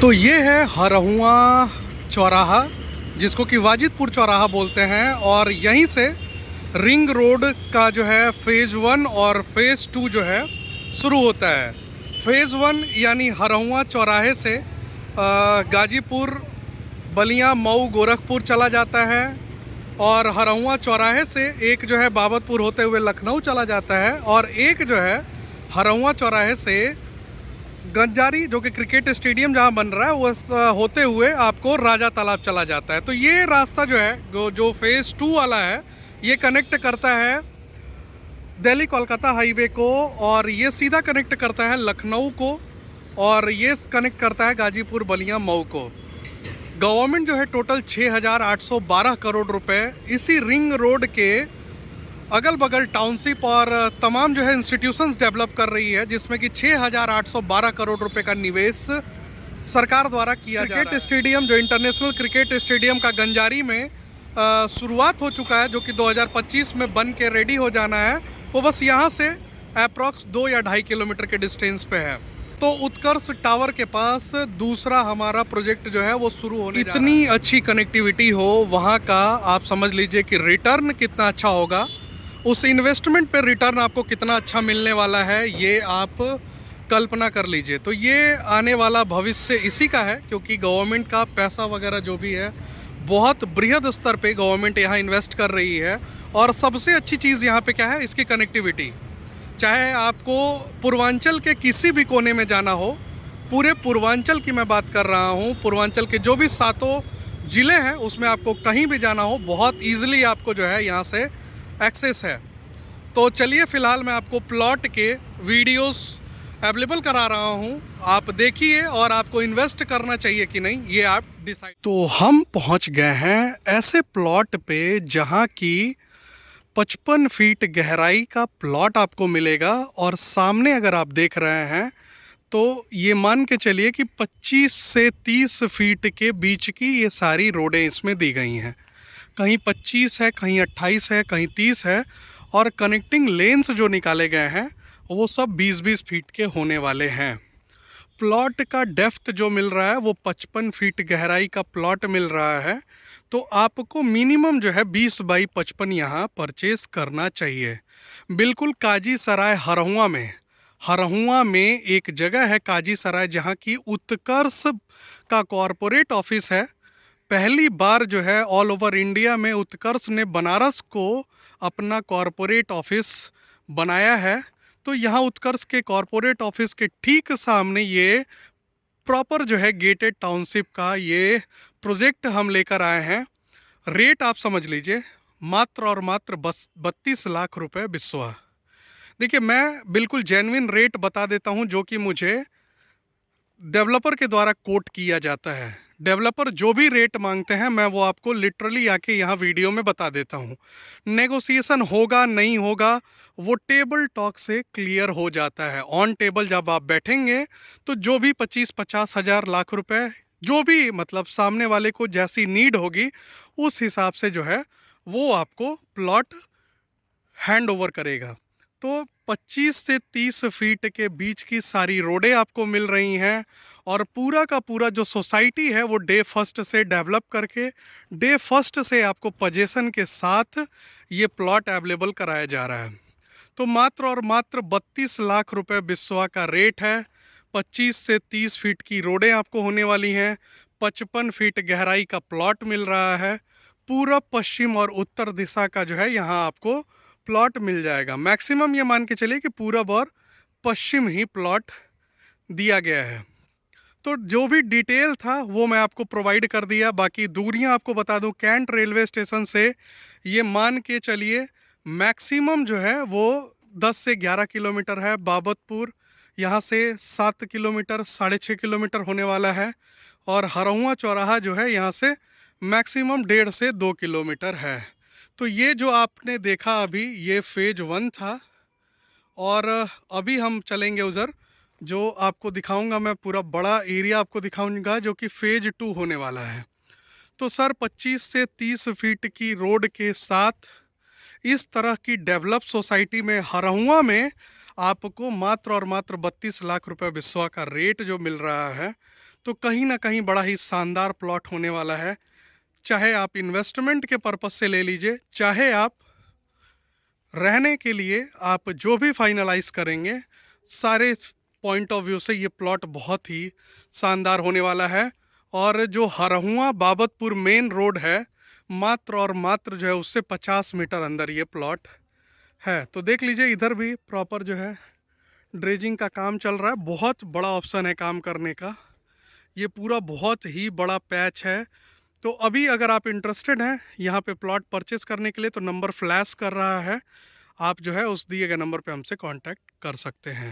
तो ये है हरहुआ चौराहा, जिसको कि वाजिदपुर चौराहा बोलते हैं। और यहीं से रिंग रोड का जो है फ़ेज़ 1 और फ़ेज़ 2 जो है शुरू होता है। फ़ेज़ 1 यानी हरहुआ चौराहे से गाजीपुर, बलिया, मऊ, गोरखपुर चला जाता है। और हरहुआ चौराहे से एक जो है बाबतपुर होते हुए लखनऊ चला जाता है। और एक जो है हरहुआ चौराहे से गंजारी, जो कि क्रिकेट स्टेडियम जहां बन रहा है, वो होते हुए आपको राजा तालाब चला जाता है। तो ये रास्ता जो है जो फ़ेज़ 2 वाला है, ये कनेक्ट करता है दिल्ली कोलकाता हाईवे को, और ये सीधा कनेक्ट करता है लखनऊ को, और ये कनेक्ट करता है गाजीपुर, बलिया, मऊ को। गवर्नमेंट जो है टोटल 6,812 करोड़ रुपए इसी रिंग रोड के अगल बगल टाउनशिप और तमाम जो है इंस्टीट्यूशंस डेवलप कर रही है, जिसमें कि 6,812 करोड़ रुपए का निवेश सरकार द्वारा किया जा रहा है। क्रिकेट स्टेडियम, जो इंटरनेशनल क्रिकेट स्टेडियम का गंजारी में शुरुआत हो चुका है, जो कि 2025 में बन के रेडी हो जाना है, वो बस यहाँ से अप्रॉक्स 2 या 2.5 किलोमीटर के डिस्टेंस पे है। तो उत्कर्ष टावर के पास दूसरा हमारा प्रोजेक्ट जो है वो शुरू होने जा रहा है। इतनी अच्छी कनेक्टिविटी हो वहाँ का, आप समझ लीजिए कि रिटर्न कितना अच्छा होगा, उस इन्वेस्टमेंट पे रिटर्न आपको कितना अच्छा मिलने वाला है, ये आप कल्पना कर लीजिए। तो ये आने वाला भविष्य इसी का है, क्योंकि गवर्नमेंट का पैसा वगैरह जो भी है बहुत बृहद स्तर पे गवर्नमेंट यहाँ इन्वेस्ट कर रही है। और सबसे अच्छी चीज़ यहाँ पे क्या है, इसकी कनेक्टिविटी। चाहे आपको पूर्वांचल के किसी भी कोने में जाना हो, पूरे पूर्वांचल की मैं बात कर रहा हूँ, पूर्वांचल के जो भी 7 ज़िले हैं उसमें आपको कहीं भी जाना हो, बहुत ईजिली आपको जो है यहाँ से एक्सेस है। तो चलिए फ़िलहाल मैं आपको प्लॉट के वीडियोस अवेलेबल करा रहा हूँ, आप देखिए और आपको इन्वेस्ट करना चाहिए कि नहीं, ये आप डिसाइड। तो हम पहुँच गए हैं ऐसे प्लॉट पे जहाँ की 55 फीट गहराई का प्लॉट आपको मिलेगा। और सामने अगर आप देख रहे हैं तो ये मान के चलिए कि 25 से 30 फीट के बीच की ये सारी रोडें इसमें दी गई हैं। कहीं 25 है, कहीं 28 है, कहीं 30 है। और कनेक्टिंग लेन्स जो निकाले गए हैं वो सब 20-20 फीट के होने वाले हैं। प्लॉट का डेप्थ जो मिल रहा है वो 55 फीट गहराई का प्लॉट मिल रहा है। तो आपको मिनिमम जो है 20 बाई 55 यहाँ परचेस करना चाहिए। बिल्कुल काजी सराय हरहुआ में एक जगह है काजी सराय, जहाँ की उत्कर्ष का कॉरपोरेट ऑफिस है। पहली बार जो है ऑल ओवर इंडिया में उत्कर्ष ने बनारस को अपना कॉरपोरेट ऑफिस बनाया है। तो यहाँ उत्कर्ष के कॉरपोरेट ऑफिस के ठीक सामने ये प्रॉपर जो है गेटेड टाउनशिप का ये प्रोजेक्ट हम लेकर आए हैं। रेट आप समझ लीजिए, मात्र और मात्र 32 लाख रुपए बिस्वा। देखिए, मैं बिल्कुल जेन्युइन रेट बता देता हूँ जो कि मुझे डेवलपर के द्वारा कोट किया जाता है। डेवलपर जो भी रेट मांगते हैं मैं वो आपको लिटरली आके यहाँ वीडियो में बता देता हूँ। नेगोशिएशन होगा नहीं होगा वो टेबल टॉक से क्लियर हो जाता है। ऑन टेबल जब आप बैठेंगे तो जो भी 25-50 हज़ार लाख रुपए, जो भी मतलब सामने वाले को जैसी नीड होगी उस हिसाब से जो है वो आपको प्लॉट हैंड ओवर करेगा। तो 25 से 30 फीट के बीच की सारी रोडें आपको मिल रही हैं। और पूरा का पूरा जो सोसाइटी है वो डे फर्स्ट से डेवलप करके डे फर्स्ट से आपको पोजीशन के साथ ये प्लॉट अवेलेबल कराया जा रहा है। तो मात्र और मात्र 32 लाख रुपए बिस्वा का रेट है। 25 से 30 फीट की रोडें आपको होने वाली हैं। 55 फीट गहराई का प्लॉट मिल रहा है। पूरब, पश्चिम और उत्तर दिशा का जो है यहाँ आपको प्लॉट मिल जाएगा। मैक्सिमम ये मान के चलिए कि पूरब और पश्चिम ही प्लॉट दिया गया है। तो जो भी डिटेल था वो मैं आपको प्रोवाइड कर दिया। बाकी दूरियां आपको बता दूं, कैंट रेलवे स्टेशन से ये मान के चलिए मैक्सिमम जो है वो 10 से 11 किलोमीटर है। बाबतपुर यहाँ से 7 किलोमीटर, 6.5 किलोमीटर होने वाला है। और हरहुआ चौराहा जो है यहाँ से मैक्सिमम 1.5 से 2 किलोमीटर है। तो ये जो आपने देखा अभी ये फ़ेज़ 1 था। और अभी हम चलेंगे उधर, जो आपको दिखाऊंगा मैं, पूरा बड़ा एरिया आपको दिखाऊंगा जो कि फ़ेज़ 2 होने वाला है। तो सर 25 से 30 फीट की रोड के साथ इस तरह की डेवलप सोसाइटी में हरहुआ में आपको मात्र और मात्र 32 लाख रुपए बिस्वा का रेट जो मिल रहा है। तो कहीं ना कहीं बड़ा ही शानदार प्लॉट होने वाला है। चाहे आप इन्वेस्टमेंट के पर्पस से ले लीजिए, चाहे आप रहने के लिए आप जो भी फाइनलाइज करेंगे, सारे पॉइंट ऑफ व्यू से ये प्लॉट बहुत ही शानदार होने वाला है। और जो हरहुआ बाबतपुर मेन रोड है, मात्र और मात्र जो है उससे 50 मीटर अंदर ये प्लॉट है। तो देख लीजिए, इधर भी प्रॉपर जो है ड्रेजिंग का काम चल रहा है। बहुत बड़ा ऑप्शन है काम करने का, ये पूरा बहुत ही बड़ा पैच है। तो अभी अगर आप इंटरेस्टेड हैं यहाँ पे प्लॉट परचेस करने के लिए, तो नंबर फ्लैश कर रहा है, आप जो है उस दिए गए नंबर पे हमसे कांटेक्ट कर सकते हैं।